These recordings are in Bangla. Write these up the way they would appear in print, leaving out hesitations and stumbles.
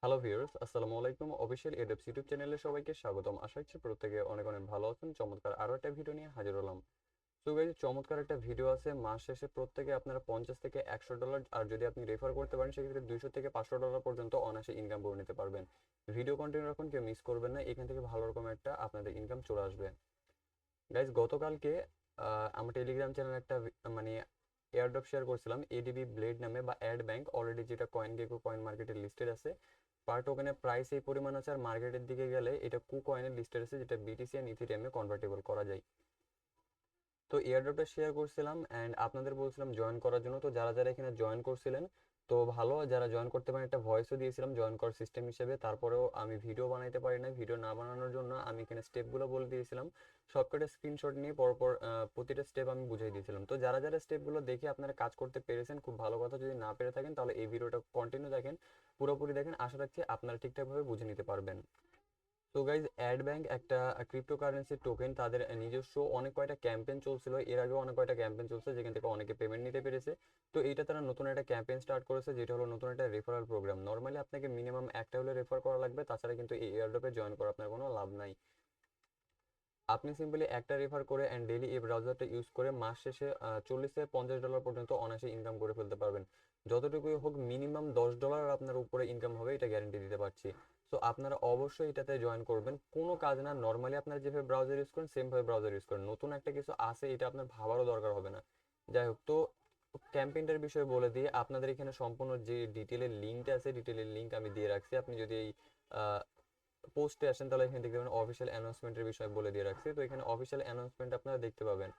হ্যালো ভিউয়ার্স, আসসালামু আলাইকুম। অফিশিয়াল এডপস ইউটিউব চ্যানেলে সবাইকে স্বাগতম। আশা করছি প্রত্যেকে অনেক অনেক ভালো আছেন। চমৎকার আরও একটা ভিডিও নিয়ে হাজির হলাম। তো গাইজ, চমৎকার একটা ভিডিও আছে। মাস শেষে প্রত্যেকে আপনারা $50 থেকে $100, আর যদি আপনি রেফার করতে পারেন সেক্ষেত্রে $200 থেকে $500 পর্যন্ত অনায়াসে ইনকাম করে নিতে পারবেন। ভিডিও কন্টিনিউ রাখুন, কেউ মিস করবেন না। এখান থেকে ভালো রকম একটা আপনাদের ইনকাম চলে আসবে। গাইজ, গতকালকে আমার টেলিগ্রাম চ্যানেলে একটা মানে এয়ারড্রপ শেয়ার করছিলাম, এডিবি ব্লেড নামে বা অ্যাড ব্যাংক, অলরেডি যেটা কয়েন গেকো কয়েন মার্কেটে লিস্টেড আছে। পার টোকেনের প্রাইস এই পরিমাণ আছে, আর মার্কেটের দিকে গেলে এটা কু কয়েনের লিস্টেড আছে, যেটা বিটিসি এন্ড ইথিরিয়ামে কনভার্টেবল করা যায়। তো এয়ারড্রপটা শেয়ার করছিলাম অ্যান্ড আপনাদের বলছিলাম জয়েন করার জন্য। তো যারা যারা এখানে জয়েন করছিলেন, তো ভালো। যারা জয়েন করতে পারেন, একটা ভয়েসও দিয়েছিলাম জয়েন করার সিস্টেম হিসেবে। তারপরেও আমি ভিডিও বানাইতে পারি না, ভিডিও না বানানোর জন্য আমি এখানে স্টেপগুলো বলে দিয়েছিলাম। সবকটা স্ক্রিনশট নিয়ে পরপর প্রতিটা স্টেপ আমি বুঝিয়ে দিয়েছিলাম। তো যারা যারা স্টেপগুলো দেখে আপনারা কাজ করতে পেরেছেন, খুব ভালো কথা। যদি না পেরে থাকেন তাহলে এই ভিডিওটা কন্টিনিউ দেখেন, পুরোপুরি দেখেন। আশা রাখছি আপনারা ঠিকঠাকভাবে বুঝে নিতে পারবেন। তো গাইজ, অ্যাড ব্যাংক একটা ক্রিপ্টোকারেন্সি টোকেন। তাদের নিজস্ব অনেক কয়টা ক্যাম্পেইন চলছিল, এর আগেও অনেক কয়টা ক্যাম্পেইন চলছে যেখান থেকে অনেকে পেমেন্ট নিতে পেরেছে। তো এইটা তারা নতুন একটা ক্যাম্পেইন স্টার্ট করেছে, যেটা হলো নতুন একটা রেফারাল প্রোগ্রাম। নর্মালি আপনাকে মিনিমাম একটা হলে রেফার করা লাগবে, তাছাড়া কিন্তু এই এয়ারড্রপে জয়েন করা আপনার কোনো লাভ নাই। আপনি সিম্পলি একটা রেফার করে অ্যান্ড ডেইলি এই ব্রাউজারটা ইউজ করে মাস শেষে $40 থেকে $50 পর্যন্ত অনায়াসে ইনকাম করে ফেলতে পারবেন। যতটুকুই হোক, মিনিমাম $10 আপনার উপরে ইনকাম হবে, এটা গ্যারেন্টি দিতে পারছি। সো আপনারা অবশ্যই এটাতে জয়েন করবেন। কোনো কাজ না, নর্মালি আপনারা যেভাবে ব্রাউজার ইউজ করেন সেমভাবে ব্রাউজার ইউজ করেন। নতুন একটা কিছু আসে, এটা আপনার ভাবারও দরকার হবে না। যাই হোক, তো ক্যাম্পেইনটার বিষয়ে বলে দিয়ে আপনাদের এখানে সম্পূর্ণ যে ডিটেলের লিঙ্কটা আছে, ডিটেলের লিঙ্ক আমি দিয়ে রাখছি। আপনি যদি এই পোস্টে আসেন তাহলে এখানে দেখতে পাবেন অফিসিয়াল অ্যানাউন্সমেন্টের বিষয়ে বলে দিয়ে রাখছি। তো এখানে অফিসিয়াল অ্যানাউন্সমেন্ট আপনারা দেখতে পাবেন।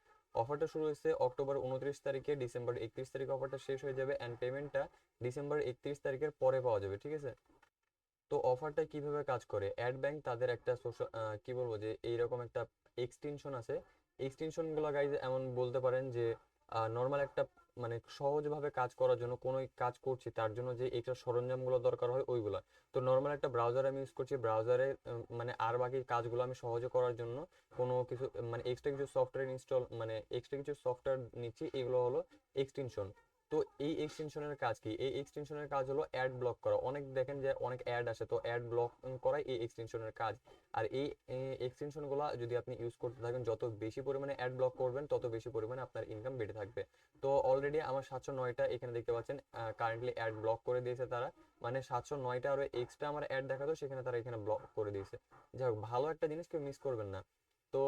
অফারটা শুরু হয়েছে অক্টোবর 29 তারিখে, ডিসেম্বর 31 তারিখ অফারটা শেষ হয়ে যাবে অ্যান্ড পেমেন্টটা ডিসেম্বর 31 তারিখের পরে পাওয়া যাবে, ঠিক আছে? তো অফারটা কিভাবে কাজ করে, অ্যাড ব্যাংক তাদের একটা সোশ্যাল কি বলবো, যে এইরকম একটা এক্সটেনশন আছে। এক্সটেনশনগুলো গাইজ এমন বলতে পারেন যে নর্মাল একটা মানে সহজভাবে কাজ করার জন্য, কোনো কাজ করছি তার জন্য যে এক্সট্রা সরঞ্জামগুলো দরকার হয় ওইগুলো। তো নর্মাল একটা ব্রাউজার আমি ইউজ করছি, ব্রাউজারে মানে আর বাকি কাজগুলো আমি সহজে করার জন্য কোনো কিছু মানে এক্সট্রা কিছু সফটওয়্যার ইনস্টল, মানে এক্সট্রা কিছু সফটওয়্যার নিচ্ছি, এগুলো হলো এক্সটেনশন। তো এই এক্সটেনশনের কাজ কি? এই এক্সটেনশনের কাজ হলো অ্যাড ব্লক করা। অনেক দেখেন যে অনেক অ্যাড আসে, তো অ্যাড ব্লক করাই এই এক্সটেনশনের কাজ। আর এই এক্সটেনশনগুলো যদি আপনি ইউজ করতে থাকেন, যত বেশি পরিমাণে অ্যাড ব্লক করবেন তত বেশি পরিমাণে আপনার ইনকাম বেড়ে থাকবে। তো অলরেডি আমার 709টা এখানে দেখতে পাচ্ছেন কারেন্টলি অ্যাড ব্লক করে দিয়েছে তারা। মানে 709টা আরো এক্সট্রা আমার অ্যাড দেখাতো, সেখানে তারা এখানে ব্লক করে দিয়েছে। যাই হোক, ভালো একটা জিনিস, কেউ মিস করবেন না। তো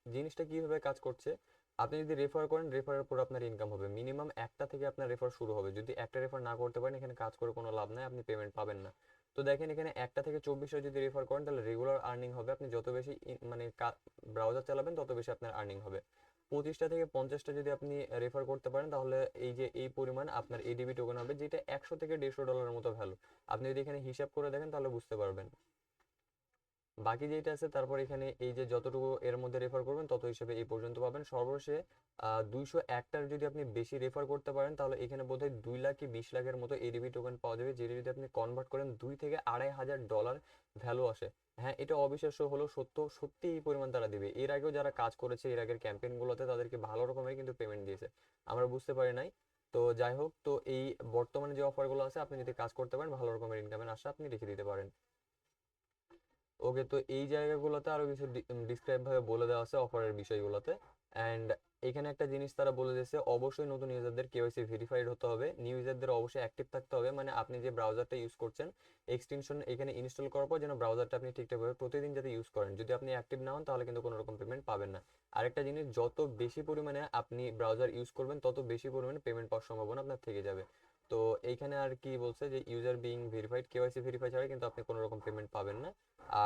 জিনিসটা কিভাবে কাজ করছে, আপনি যদি রেফার করেন, রেফারের পর আপনার ইনকাম হবে। মিনিমাম একটা থেকে আপনার রেফার শুরু হবে। যদি একটা রেফার না করতে পারেন, এখানে কাজ করে কোনো লাভ নাই, আপনি পেমেন্ট পাবেন না। তো দেখেন, এখানে একটা থেকে 24টা যদি রেফার করেন তাহলে রেগুলার আর্নিং হবে। আপনি যত বেশি মানে ব্রাউজার চালাবেন তত বেশি আপনার আর্নিং হবে। 25টা থেকে 50টা যদি আপনি রেফার করতে পারেন তাহলে এই যে এই পরিমাণ আপনার এডিবি টোকেন হবে, যেটা 100 থেকে $150 মতো ভ্যালু। আপনি যদি এখানে হিসাব করে দেখেন তাহলে বুঝতে পারবেন। বাকি যেটা আছে, তারপর এখানে এই যে যতটুকু এর মধ্যে রেফার করবেন তত হিসেবে এই পর্যন্ত পাবেন। সর্বশেষে 201টার যদি আপনি বেশি রেফার করতে পারেন তাহলে এখানে বোধহয় 2 লাখ কি 20 লাখের মতো এডিবি টোকেন পাওয়া যাবে, যেটা যদি আপনি কনভার্ট করেন 2 থেকে $2,500 ভ্যালু আসে। হ্যাঁ, এটা অবিশ্বাস্য হলো সত্য, সত্যি এই পরিমাণ তারা দিবে। এর আগেও যারা কাজ করেছে এর আগের ক্যাম্পেইনগুলোতে, তাদেরকে ভালো রকমের কিন্তু পেমেন্ট দিয়েছে, আমরা বুঝতে পারি নাই। তো যাই হোক, তো এই বর্তমানে যে অফারগুলো আছে, আপনি যদি কাজ করতে পারেন ভালো রকমের ইনকামের আশা আপনি রেখে দিতে পারেন। ওকে, তো এই জায়গাগুলোতে আরো কিছু ডিসক্রাইব ভাবে বলে দেওয়া আছে অফারের বিষয়গুলোতে। অ্যান্ড এখানে একটা জিনিস তারা বলে দিয়েছে, অবশ্যই নতুন ইউজারদের কেওয়াইসি ভেরিফাইড হতে হবে। নিউ ইউজারদের অবশ্যই অ্যাক্টিভ থাকতে হবে। মানে আপনি যে ব্রাউজারটা ইউজ করছেন, এক্সটেনশন এখানে ইনস্টল করার পর যেন ব্রাউজারটা আপনি ঠিকঠাকভাবে প্রতিদিন যাতে ইউজ করেন। যদি আপনি অ্যাক্টিভ না হন তাহলে কিন্তু কোনো রকম পেমেন্ট পাবেন না। আরেকটা জিনিস, যত বেশি পরিমাণে আপনি ব্রাউজার ইউজ করবেন তত বেশি পরিমাণে পেমেন্ট পাওয়ার সম্ভাবনা আপনার থেকে যাবে। তো এইখানে আর কি বলছে যে user being verified, KYC verify ছাড়া কিন্তু আপনি কোনো রকম পেমেন্ট পাবেন না।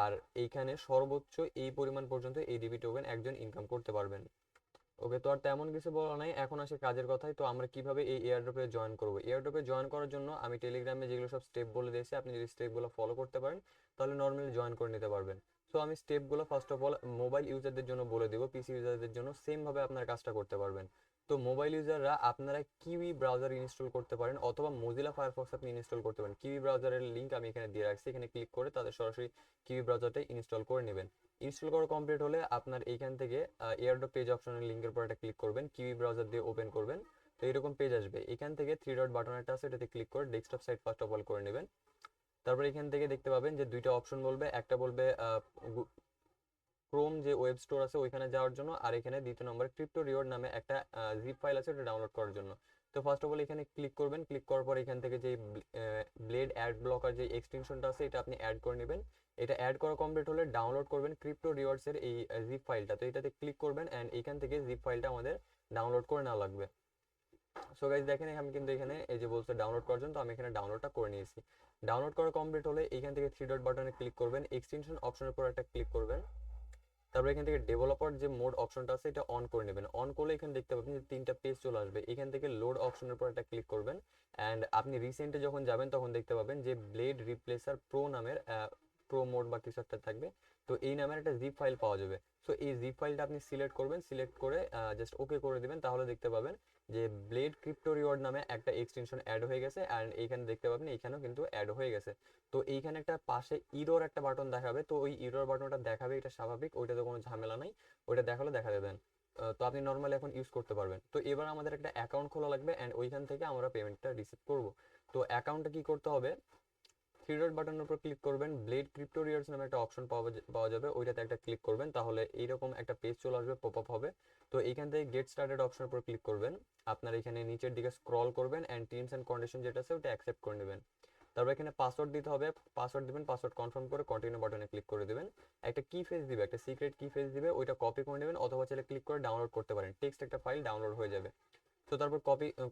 আর এইখানে সর্বোচ্চ এই পরিমাণ পর্যন্ত এডিবি টোকেন একজন ইনকাম করতে পারবেন। ওকে, তো আর তেমন কিছু বলা নাই, এখন আসে কাজের কথায়। তো আমরা কিভাবে এই এয়ারড্রপে জয়েন করব? এয়ারড্রপে জয়েন করার জন্য আমি টেলিগ্রামে যেগুলো সব স্টেপ বলে দিয়েছি, আপনি যদি স্টেপগুলো ফলো করতে পারেন তাহলে নর্মালি জয়েন করে নিতে পারবেন। সো আমি স্টেপগুলো ফার্স্ট অফ অল মোবাইল ইউজারদের জন্য বলে দিব, পিসি ইউজারদের জন্য সেম ভাবে আপনার কাজটা করতে পারবেন। তো মোবাইল ইউজাররা আপনারা কিউই ব্রাউজার ইনস্টল করতে পারেন, অথবা মোজিলা ফায়ারফক্স আপনি ইনস্টল করতে পারেন। কিউই ব্রাউজারের লিঙ্ক আমি এখানে দিয়ে রাখছি, এখানে ক্লিক করে তাদের সরাসরি কিউই ব্রাউজারটা ইনস্টল করে নেবেন। ইনস্টল করা কমপ্লিট হলে আপনার এইখান থেকে এয়ারড্রপ পেজ অপশনের লিঙ্কের উপর একটা ক্লিক করবেন, কিউই ব্রাউজার দিয়ে ওপেন করবেন। তো এরকম পেজ আসবে, এখান থেকে থ্রি ডট বাটন একটা আছে, এটাতে ক্লিক করে desktop site first of all করে নেবেন। তারপর এখান থেকে দেখতে পাবেন যে দুইটা অপশন বলবে, একটা বলবে ক্রোম যে ওয়েব স্টোর আছে ওইখানে যাওয়ার জন্য, আর এখানে দ্বিতীয় নম্বরে ক্রিপ্টো রিওয়ার্ড নামে একটা জিপ ফাইল আছে, ওটা ডাউনলোড করার জন্য। তো ফার্স্ট অফ অল এখানে ক্লিক করবেন, ক্লিক করার পর এখান থেকে যে ব্লেড অ্যাড ব্লকার যে এক্সটেনশনটা আছে এটা আপনি অ্যাড করে নেবেন। এটা অ্যাড করা কমপ্লিট হলে ডাউনলোড করবেন ক্রিপ্টো রিওয়ার্ডস এর এই জিপ ফাইলটা। তো এটাতে ক্লিক করবেন অ্যান্ড এখান থেকে জিপ ফাইলটা আমাদের ডাউনলোড করে নেওয়া লাগবে। সো গাইজ দেখেন আমি কিন্তু এখানে এই যে বলছে ডাউনলোড করার জন্য, তো আমি এখানে ডাউনলোডটা করে নিয়েছি। ডাউনলোড করা কমপ্লিট হলে এখান থেকে থ্রি ডট বাটনে ক্লিক করবেন, এক্সটেনশন অপশনের উপর একটা ক্লিক করবেন। তারপর এখান থেকে ডেভেলপার যে মোড অপশনটা আছে এটা অন করে নেবেন। অন করলে এখানে দেখতে পাবেন যে তিনটা পেজ চলে আসবে। এখান থেকে লোড অপশনের উপর একটা ক্লিক করবেন অ্যান্ড আপনি রিসেন্টে যখন যাবেন তখন দেখতে পাবেন যে ব্লেড রিপ্লেসার প্রো নামের প্রো মোড বা কিছু একটা থাকবে। তো এই নামের একটা জিপ ফাইল পাওয়া যাবে। সো এই জিপ ফাইলটা আপনি সিলেক্ট করবেন, সিলেক্ট করে জাস্ট ওকে করে দিবেন। তাহলে দেখতে পাবেন যে ব্লেড ক্রিপ্টো রিওয়ার্ড নামে একটা এক্সটেনশন অ্যাড হয়ে গেছে অ্যান্ড এইখানে দেখতে পাবেন এইখানেও কিন্তু অ্যাড হয়ে গেছে। তো এইখানে একটা পাশে ইরোর একটা বাটন দেখাবে, তো ওই ইরোর বাটনটা দেখাবে, এটা স্বাভাবিক, ওইটাতে কোনো ঝামেলা নাই, ওইটা দেখালে দেখা দেবেন। তো আপনি নর্মালি এখন ইউজ করতে পারবেন। তো এবার আমাদের একটা অ্যাকাউন্ট খোলা লাগবে অ্যান্ড ওইখান থেকে আমরা পেমেন্টটা রিসিভ করব। তো অ্যাকাউন্টটা কি করতে হবে, থ্রি ডট বাটনের উপর ক্লিক করবেন, ব্লেড ক্রিপ্টো রিওয়ার্ডস নামে একটা অপশন পাওয়া যাবে, ওইটাতে একটা ক্লিক করবেন। তাহলে এইরকম একটা পেজ চলে আসবে, পপ আপ হবে। তো এইখান থেকে গেট স্টার্টেড অপশনের উপর ক্লিক করবেন। আপনার এখানে নিচের দিকে স্ক্রল করবেন অ্যান্ড টার্মস অ্যান্ড কন্ডিশন যেটা আছে ওটা অ্যাকসেপ্ট করে নেবেন। তারপর এখানে পাসওয়ার্ড দিতে হবে, পাসওয়ার্ড দিবেন, পাসওয়ার্ড কনফার্ম করে কন্টিনিউ বাটনে ক্লিক করে দিবেন। একটা কি ফেজ দিবে, একটা সিক্রেট কি ফেজ দিবে, ওইটা কপি করে নেবেন অথবা চাইলে ক্লিক করে ডাউনলোড করতে পারেন, টেক্সট একটা ফাইল ডাউনলোড হয়ে যাবে। তো তারপর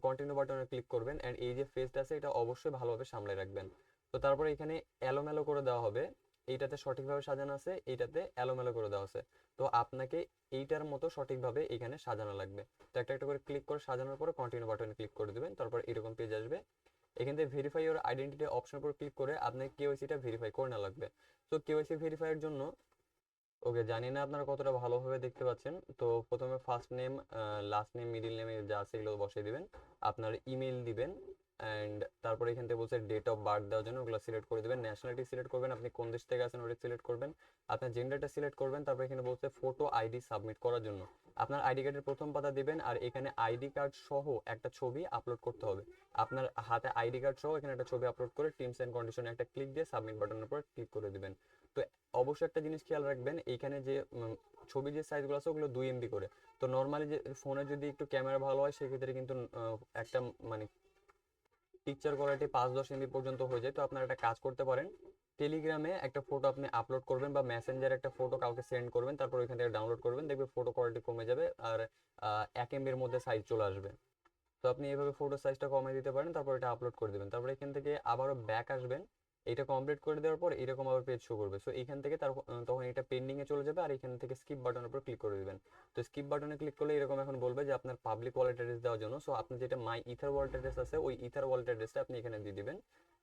কন্টিনিউ বাটনে ক্লিক করবেন অ্যান্ড এই যে ফেজটা আছে এটা অবশ্যই ভালোভাবে সামলে রাখবেন। তো তারপর এখানে এলোমেলো করে দেওয়া হবে, এইটাতে সঠিকভাবে সাজানো আছে, এইটাতে এলোমেলো করে দেওয়া আছে। তো আপনাকে এইটার মতো সঠিকভাবে এখানে সাজানো লাগবে। তো একটা একটা করে ক্লিক করে সাজানোর পরে কন্টিনিউ বাটনে ক্লিক করে দিবেন। তারপর এরকম পেজ আসবে। এখান থেকে ভেরিফাই ইওর আইডেন্টিটি অপশন উপর ক্লিক করে আপনাকে কেওয়াইসিটা ভেরিফাই করে নেওয়া লাগবে। তো কেওয়াইসি ভেরিফাইয়ের জন্য ওকে, জানি না আপনারা কতটা ভালোভাবে দেখতে পাচ্ছেন। তো প্রথমে first name, last name, middle name যা আছে এগুলো বসিয়ে দিবেন, আপনার ইমেল দিবেন অ্যান্ড তারপরে এখান থেকে বলছে ডেট অফ বার্থ দেওয়ার জন্য ওগুলো সিলেক্ট করে দিবেন, ন্যাশনালিটি সিলেক্ট করবেন, আপনি কোন দেশ থেকে আছেন ওটা সিলেক্ট করবেন, আপনার জেন্ডারটা সিলেক্ট করবেন। তারপর এখানে বলছে ফটো আইডি সাবমিট করার জন্য আপনার আইডি কার্ডের প্রথম পাতা দিবেন আর এখানে আইডি কার্ড সহ একটা ছবি আপলোড করতে হবে। আপনার হাতে আইডি কার্ড সহ এখানে একটা ছবি আপলোড করে টার্মস এন্ড কন্ডিশনে একটা ক্লিক দিয়ে সাবমিট বাটনের উপর ক্লিক করে দিবেন। তো অবশ্যই একটা জিনিস খেয়াল রাখবেন, এইখানে যে ছবির যে সাইজগুলো আছে ওগুলো 2 MB করে। তো নর্মালি যে ফোনে যদি একটু ক্যামেরা ভালো হয় সেক্ষেত্রে কিন্তু একটা মানে পিকচার কোয়ালিটি 5-10 MB পর্যন্ত হয়ে যায়। তো আপনারা একটা কাজ করতে পারেন, টেলিগ্রামে একটা ফটো আপনি আপলোড করবেন বা মেসেঞ্জারে একটা ফটো কাউকে সেন্ড করবেন, তারপর ওইখান থেকে ডাউনলোড করবেন, দেখবে ফটো কোয়ালিটি কমে যাবে আর 1 MB-র মধ্যে সাইজ চলে আসবে। তো আপনি এইভাবে ফটো সাইজটা কমিয়ে দিতে পারেন, তারপর এটা আপলোড করে দেবেন। তারপর এখান থেকে আবারও ব্যাক আসবেন, এটা কমপ্লিট করে দেওয়ার পর এরকম আবার পেজ শো করবে। সো এখান থেকে তখন এটা পেন্ডিং এ চলে যাবে আর এখান থেকে স্কিপ বাটনের উপর ক্লিক করে দিবেন। তো স্কিপ বাটনে ক্লিক করলে এরকম এখন বলবে যে আপনার পাবলিক ওয়ালেট অ্যাড্রেস দেওয়ার জন্য। সো আপনি যেটা মাই ইথার ওয়ালেট অ্যাড্রেস আছে ওই ইথার ওয়ালেট অ্যাড্রেসটা আপনি এখানে দিয়ে দিবেন।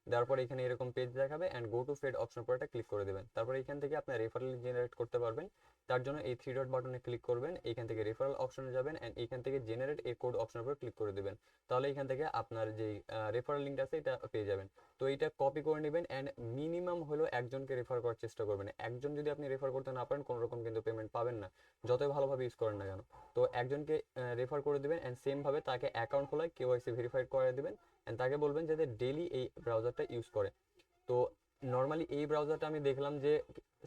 দেওয়ার পর এখানে এরকম পেজ দেখাবে and go to fed option পর একটা ক্লিক করে দেবেন। তারপর এখান থেকে আপনার রেফারেল জেনারেট করতে পারবেন। তার জন্য এই থ্রি ডট বাটনে ক্লিক করবেন, এখান থেকে রেফারেল অপশনে যাবেন অ্যান্ড এখান থেকে জেনারেট এ কোড অপশনের উপর ক্লিক করে দেবেন। তাহলে এখান থেকে আপনার যে রেফারেল লিঙ্কটা আছে এটা পেয়ে যাবেন। তো এটা কপি করে নেবেন অ্যান্ড মিনিমাম হলো একজনকে রেফার করার চেষ্টা করবেন। একজন যদি আপনি রেফার করতে না পারেন কোনো রকম কিন্তু পেমেন্ট পাবেন না, যতই ভালোভাবে ইউজ করেন না কেন। তো একজনকে রেফার করে দিবেন অ্যান্ড সেম ভাবে তাকে অ্যাকাউন্ট খোলায় কেওয়াইসি ভেরিফাইড করে দিবেন অ্যান্ড তাকে বলবেন যাতে ডেইলি এই ব্রাউজারটা ইউজ করে। তো নর্মালি এই ব্রাউজারটা আমি দেখলাম যে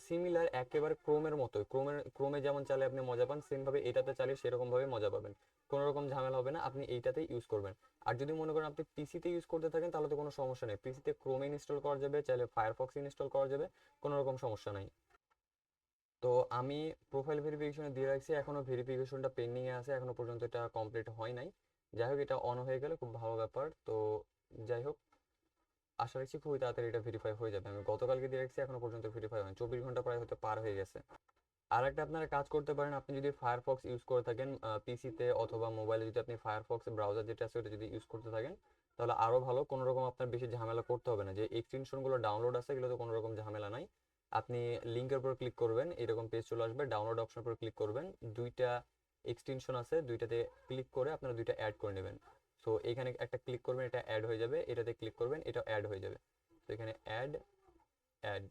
সিমিলার একেবারে ক্রোমের মতো, ক্রোমে যেমন চালে আপনি মজা পান সেম ভাবে এটাতে চালিয়ে সেরকম ভাবে মজা পাবেন, কোনো রকম ঝামেলা হবে না, আপনি এইটাতেই ইউজ করবেন। আর যদি মনে করেন আপনি পিসিতে ইউজ করতে থাকেন তাহলে তো কোনো সমস্যা নেই, পিসিতে ক্রোম ইনস্টল করা যাবে, চাইলে ফায়ারফক্স ইনস্টল করা যাবে, কোনো রকম সমস্যা নাই। তো আমি প্রোফাইল ভেরিফিকেশনে দিয়ে রাখছি, এখনো ভেরিফিকেশনটা পেন্ডিং এ আছে, এখনো পর্যন্ত এটা কমপ্লিট হয় নাই। যাই হোক এটা অন হয়ে গেলে খুব ভালো ব্যাপার। তো যাই হোক আশা রাখছি খুবই তাড়াতাড়ি এটা ভেরিফাই হয়ে যাবে। আমি গতকালকে দিয়ে রাখছি, এখনো পর্যন্ত ভেরিফাই হয়নি, 24 ঘন্টা প্রায় হতে পার হয়ে গেছে। আর একটা আপনারা কাজ করতে পারেন, আপনি যদি ফায়ারফক্স ইউজ করে থাকেন পিসিতে অথবা মোবাইলে, যদি আপনি ফায়ারফক্স ব্রাউজার যেটা আছে ওটা যদি ইউজ করতে থাকেন তাহলে আরো ভালো, কোনো রকম আপনার বেশি ঝামেলা করতে হবে না। যে এক্সটেনশনগুলো ডাউনলোড আছে এগুলোতে কোনো রকম ঝামেলা নাই। আপনি লিঙ্কের উপর ক্লিক করবেন, এরকম পেজ চলে আসবে, ডাউনলোড অপশনের উপর ক্লিক করবেন, দুইটা এক্সটেনশন আছে দুইটাতে ক্লিক করে আপনারা দুইটা অ্যাড করে নেবেন। সো এখানে একটা ক্লিক করবেন, এটা অ্যাড হয়ে যাবে, এটাতে ক্লিক করবেন, এটা অ্যাড হয়ে যাবে। তো এখানে অ্যাড অ্যাড,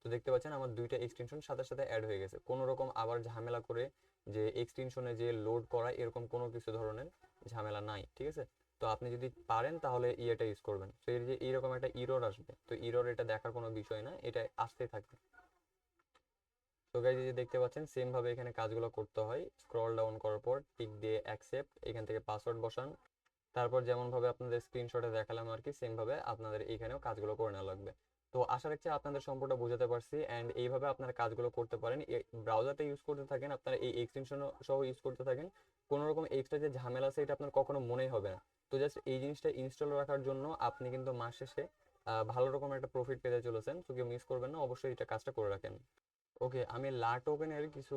তো দেখতে পাচ্ছেন আমার দুইটা এক্সটেনশন সাথে সাথে অ্যাড হয়ে গেছে। কোনো রকম আবার ঝামেলা করে যে এক্সটেনশনে যে লোড করা এরকম কোনো কিছু ধরনের ঝামেলা নাই, ঠিক আছে। তো আপনি যদি পারেন তাহলে ইয়েটা ইউজ করবেন। তো এর যে এইরকম একটা ইরর আসবে, তো ইরর এটা দেখার কোনো বিষয় না, এটা আসতেই থাকবে। তো গাইজ এই যে দেখতে পাচ্ছেন সেম ভাবে এখানে কাজগুলো করতে হয়। স্ক্রল ডাউন করার পর টিক দিয়ে অ্যাকসেপ্ট, এখান থেকে পাসওয়ার্ড বসান। তারপর যেমন ভাবে আপনাদের স্ক্রিনশটে দেখালাম আর কি, সেম ভাবে আপনাদের এখানেও কাজগুলো করে নেওয়া লাগবে। তো আশা রাখছি আপনাদের সম্পূর্ণ বোঝাতে পারছি, অ্যান্ড এইভাবে আপনারা কাজগুলো করতে পারেন। ব্রাউজারটা ইউজ করতে থাকেন, আপনারা এই এক্সটেনশন সহ ইউজ করতে থাকেন, কোনো রকম এক্সট্রা যে ঝামেলা আছে এটা আপনার কখনো মনেই হবে না। তো জাস্ট এই জিনিসটা ইনস্টল রাখার জন্য আপনি কিন্তু মাস শেষে ভালো রকম একটা প্রফিট পেতে চলেছেন। তো কেউ মিস করবেন না, অবশ্যই এটা কাজটা করে রাখেন। ওকে, আমি লা টোকেনের কিছু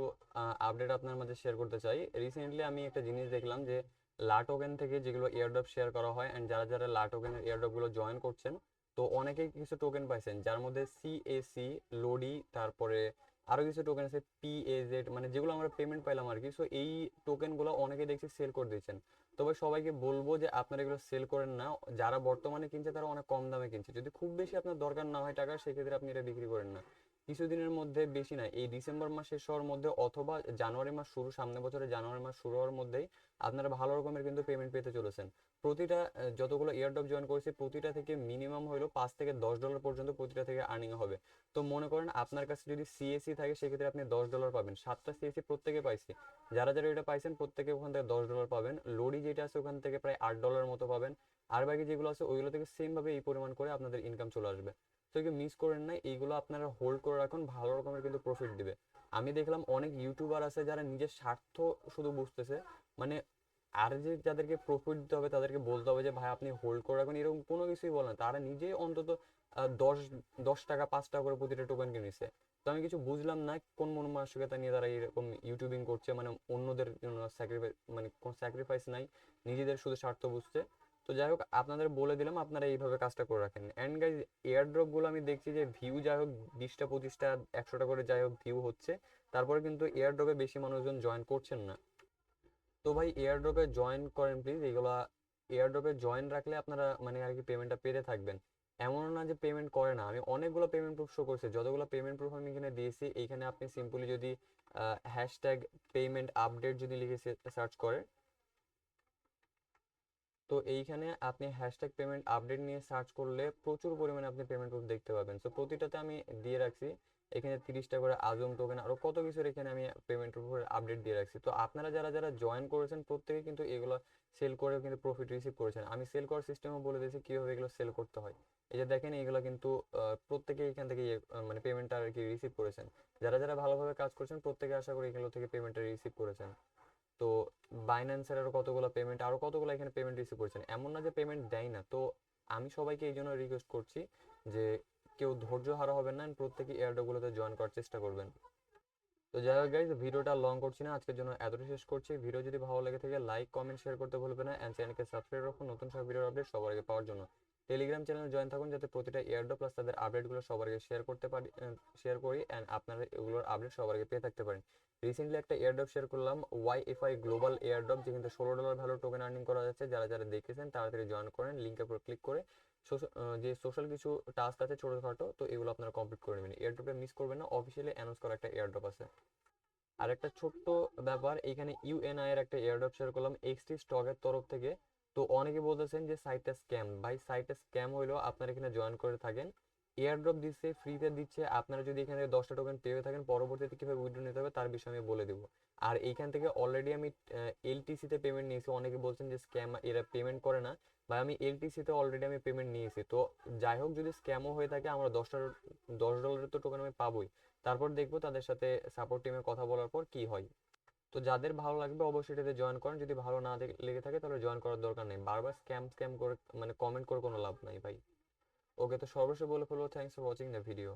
আপডেট আপনার মাঝে শেয়ার করতে চাই। রিসেন্টলি আমি একটা জিনিস দেখলাম যে লা টোকেন থেকে যেগুলো এয়ারড্রপ শেয়ার করা হয়, অ্যান্ড যারা যারা লা টোকেনের এয়ারড্রপগুলো জয়েন করছেন, তো অনেকেই কিছু টোকেন পাইছেন, যার মধ্যে সিএসি, লোডি, তারপরে আরও কিছু টোকেন আছে পিএজেড, মানে যেগুলো আমরা পেমেন্ট পাইলাম আর কি। সো এই টোকেনগুলো অনেকে দেখছি সেল করে দিচ্ছেন। তবে সবাইকে বলবো যে আপনারা এগুলো সেল করেন না। যারা বর্তমানে কিনছে তারা অনেক কম দামে কিনছে। যদি খুব বেশি আপনার দরকার না হয় টাকা, সেক্ষেত্রে আপনি এটা বিক্রি করেন না। কিছুদিনের মধ্যে, বেশি না, এই ডিসেম্বর মাস শেষ হওয়ার মধ্যে অথবা জানুয়ারি মাস শুরু, সামনে বছরের জানুয়ারি মাস শুরু হওয়ার মধ্যেই আপনারা ভালো রকমের কিন্তু পেমেন্ট পেতে চলেছেন। প্রতিটা যতগুলো এয়ারড্রপ জয়েন করেছি প্রতিটা থেকে মিনিমাম হলো $5 থেকে $10 পর্যন্ত প্রতিটা থেকে আর্নিং হবে। তো মনে করেন আপনার কাছে যদি সিএসি থাকে সেক্ষেত্রে আপনি $10 পাবেন। 7টা সিএসি প্রত্যেকে পাইছি, যারা যারা এটা পাইছেন প্রত্যেকে ওখান থেকে $10 পাবেন। লোডি যেটা আছে ওখান থেকে প্রায় $8 মতো পাবেন। আর বাকি যেগুলো আছে ওইগুলো থেকে সেম ভাবে এই পরিমাণ করে আপনাদের ইনকাম চলে আসবে। তো এগুলো মিস করেন না, এইগুলো আপনারা হোল্ড করে রাখুন, ভালো রকমের কিন্তু প্রফিট দিবে। আমি দেখলাম অনেক ইউটিউবার আছে যারা নিজের স্বার্থ শুধু বুঝতেছে, মানে আর যে যাদেরকে প্রফিট দিতে হবে তাদেরকে বলতে হবে যে ভাই আপনি হোল্ড করে রাখুন, এরকম কোনো কিছুই বলে না। তারা নিজেই অন্তত দশ 10 টাকা 5 টাকা করে প্রতিটা টোকেন কিনেছে। তো আমি কিছু বুঝলাম না কোন মন মানসিকতা নিয়ে তারা এরকম ইউটিউবিং করছে, মানে অন্যদের জন্য স্যাক্রিফাইস, মানে কোনো স্যাক্রিফাইস নাই, নিজেদের শুধু স্বার্থ বুঝছে। তো যাই হোক, আপনাদের বলে দিলাম আপনারা এইভাবে কাজটা করে রাখেন। অ্যান্ড গাইজ এয়ারড্রপ গুলো আমি দেখছি যে ভিউ যাই হোক 20টা 25টা 100টা করে যাই হোক ভিউ হচ্ছে, তারপরে কিন্তু এয়ারড্রপে বেশি মানুষজন জয়েন করছেন না। তো ভাই এয়ারড্রপে জয়েন করেন প্লিজ, এগুলা এয়ারড্রপে জয়েন রাখলে আপনারা মানে আর কি পেমেন্টটা পেতে থাকবেন। এমন না যে পেমেন্ট করে না, আমি অনেকগুলো পেমেন্ট প্রুফ শো করছে, যতগুলো পেমেন্ট প্রুফ আমি এখানে দিয়েছি এইখানে আপনি সিম্পলি যদি হ্যাশট্যাগ পেমেন্ট আপডেট যদি লিখে সার্চ করেন, তো এইখানে আপনি হ্যাশট্যাগ পেমেন্ট আপডেট নিয়ে সার্চ করলে প্রচুর পরিমাণে আপনি পেমেন্ট প্রুফ দেখতে পাবেন। তো প্রতিটাতে আমি দিয়ে রাখছি এখানে 30টা করে আজম টোকেন, আরো কত কিছুর এখানে আমি পেমেন্ট প্রুফের আপডেট দিয়ে রাখছি। তো আপনারা যারা যারা জয়েন করেছেন প্রত্যেকে কিন্তু এগুলো সেল করেও কিন্তু প্রফিট রিসিভ করেছেন। আমি সেল করার সিস্টেমও বলে দিয়েছি কিভাবে এগুলো সেল করতে হয়। এই যে দেখেন এগুলো কিন্তু প্রত্যেকে এখান থেকে মানে পেমেন্টটা আর কি রিসিভ করেছেন। যারা যারা ভালোভাবে কাজ করছেন প্রত্যেকে আশা করি এগুলো থেকে পেমেন্টটা রিসিভ করেছেন। তো বাইন্যান্সের আরো কতগুলো পেমেন্ট, আরো কতগুলো এখানে পেমেন্ট রিসিভ করেছেন, এমন না যে পেমেন্ট দেয় না। তো আমি সবাইকে এই জন্য রিকোয়েস্ট করছি যে কেউ ধৈর্য হারা হবেন না, প্রত্যেকে এয়ারড্রপ গুলোতে জয়েন করার চেষ্টা করবেন। তো যাই হোক গাইজ, ভিডিওটা লং করছি না, আজকের জন্য এতটাই শেষ করছি। ভিডিও যদি ভালো লেগে থাকে লাইক কমেন্ট শেয়ার করতে ভুলবেন না, অ্যান্ড চ্যানেলকে সাবস্ক্রাইব রাখুন নতুন সব ভিডিওর আপডেট সবার আগে পাওয়ার জন্য। টেলিগ্রাম চ্যানেলে জয়েন থাকুন যাতে প্রতিটা এয়ারড্রপ প্লাস তাদের আপডেটগুলো সবার আগে শেয়ার করতে পারি, শেয়ার করি, অ্যান্ড আপনারা এগুলোর আপডেট সবার আগে পেয়ে থাকতে পারেন। রিসেন্টলি একটা এয়ারড্রপ শেয়ার করলাম, ওয়াইএফআই গ্লোবাল এয়ারড্রপ, যে কিন্তু $16 ভ্যালু টোকেন আর্নিং করা যাচ্ছে। যারা যারা দেখেছেন তাড়াতাড়ি জয়েন করেন, লিঙ্কের উপর ক্লিক করে যে সোশ্যাল কিছু টাস্ক আছে ছোটখাটো, তো এগুলো আপনারা কমপ্লিট করে নেবেন। এয়ারড্রপে মিস করবেন না, অফিসিয়ালি অ্যানাউন্স করা একটা এয়ারড্রপ আছে। আর একটা ছোট্ট ব্যাপার, এখানে ইউএনআই এর একটা এয়ারড্রপ শেয়ার করলাম এক্সটি স্টকের তরফ থেকে। তো অনেকে বলতেছেন যে সাইটটা স্ক্যাম, ভাই সাইটটা স্ক্যাম হইলেও আপনারা এখানে জয়েন করে থাকেন, এয়ারড্রপ দিচ্ছে, ফ্রিতে দিচ্ছে। আপনারা যদি এখানে 10টা টোকেন পেয়ে থাকেন, পরবর্তীতে কিভাবে উইথড্র নিতে হবে তার বিষয়ে আমি বলে দেবো। আর এইখান থেকে অলরেডি আমি এলটিসি তে পেমেন্ট নিয়েছি। অনেকে বলছেন যে স্ক্যাম, এরা পেমেন্ট করে না, ভাই আমি এলটিসি তে অলরেডি আমি পেমেন্ট নিয়েছি। তো যাই হোক, যদি স্ক্যামও হয়ে থাকে আমরা $10 তো টোকেন আমি পাবোই। তারপর দেখবো তাদের সাথে সাপোর্ট টিমের কথা বলার পর কি হয়। তো যাদের ভালো লাগবে অবশ্যই এটাতে জয়েন করেন, যদি ভালো না লেগে থাকে তাহলে জয়েন করার দরকার নেই। বারবার স্ক্যাম স্ক্যাম করে মানে কমেন্ট করে কোনো লাভ নাই ভাই। ওকে, তো সর্বশেষ বলে ফেলবো, thanks for watching the video.